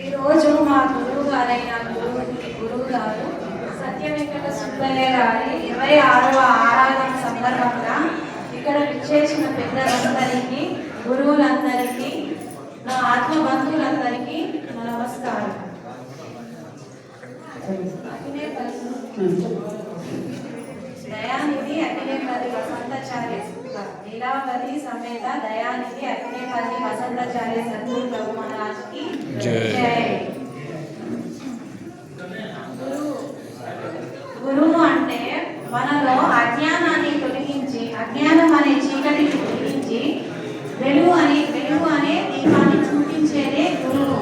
ఈరోజు మా గురువు గారైన గురువు గారు సత్యవెంకట సుబ్బయ్య గారి 26వ ఆరాధన సందర్భంగా ఇక్కడ విచ్చేసిన పెద్దలందరికీ, గురువులందరికీ, నా ఆత్మ బంధువులందరికీ నమస్కారం. దయానిధి అఖిలేపల్లి వసంతాచార్య లీలావతి సమేత దయానిధి అఖిలేపల్లి వసంతాచార్య సద్గురు ప్రభు మహారాజ్కి జై. గురువు అంటే మనలో అజ్ఞానాన్ని తొలగించి, అజ్ఞానం అనే చీకటిని తొలగించి వెలుగు అనే దీపాన్ని చూపించేదే గురువు.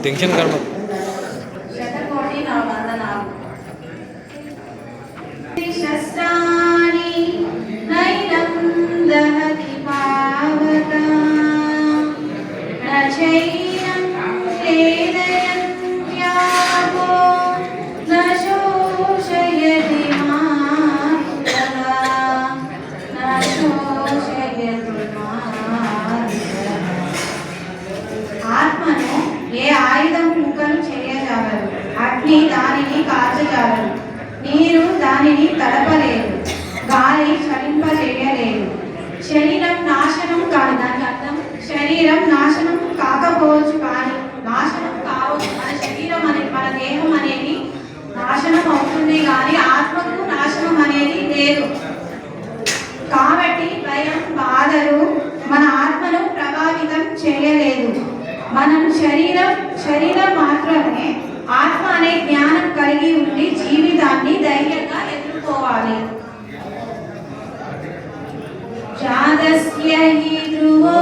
टेंशन कर मत. శతకోటి నా వందనాలు. శస్త్రాణి నైనం దహతి పావక నచైనం వేదయంత్యాపో నశోషయతి మాతః నశోషయతి మాతః. ఆత్మను ఏ ఆయుధం ముక్కలు చేయజాలరు, అగ్ని దానిని కాల్చజాలరు, నీరు దానిని తడపలేదు, గాలి చలింపజేయలేదు. శరీరం నాశనం కాదు, దానికి అర్థం శరీరం నాశనం కాకపోవచ్చు, కానీ నాశనం కావచ్చు. మన శరీరం అనేది, మన దేహం అనేది నాశనం అవుతుంది, కానీ ఆత్మకు నాశనం అనేది లేదు. కాబట్టి భయం, బాధలు మన ఆత్మను ప్రభావితం చేయలేదు. మనం శరీరం మాత్రమే ఆత్మ అనే జ్ఞానం కలిగి ఉండి జీవితాన్ని ధైర్యంగా ఎదుర్కోవాలి. జాతస్య హి ధ్రువో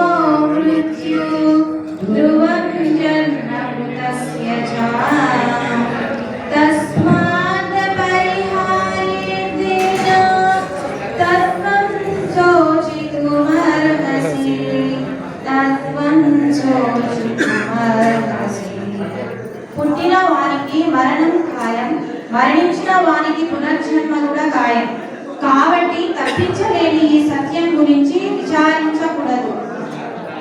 మృత్యు ధ్రువం జన్మమృతస్య చ తస్మాత్ పరిహాయేన తత్వం శోచితుమర్హసి తత్వం శోచితుమర్హసి. పుట్టిన వానికి మరణం ఖాయం, మరణించిన వానికి పునర్జన్మ కూడా ఖాయం. కాబట్టి తప్పించలేని ఈ సత్యం గురించి విచారించకూడదు.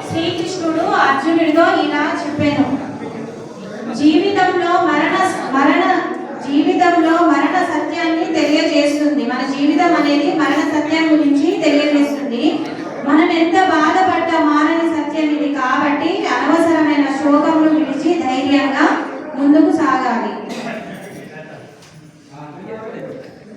శ్రీకృష్ణుడు అర్జునుడితో ఇలా చెప్పాను, జీవితంలో మరణ సత్యాన్ని తెలియజేస్తుంది. మన జీవితం అనేది మరణ సత్యం గురించి తెలియజేస్తుంది. మనం ఎంత బాధపడ్డ మారని సత్యం ఇది. కాబట్టి అనవసరమైన శోకములు విడిచి ధైర్యంగా ముందుకు సాగాలి.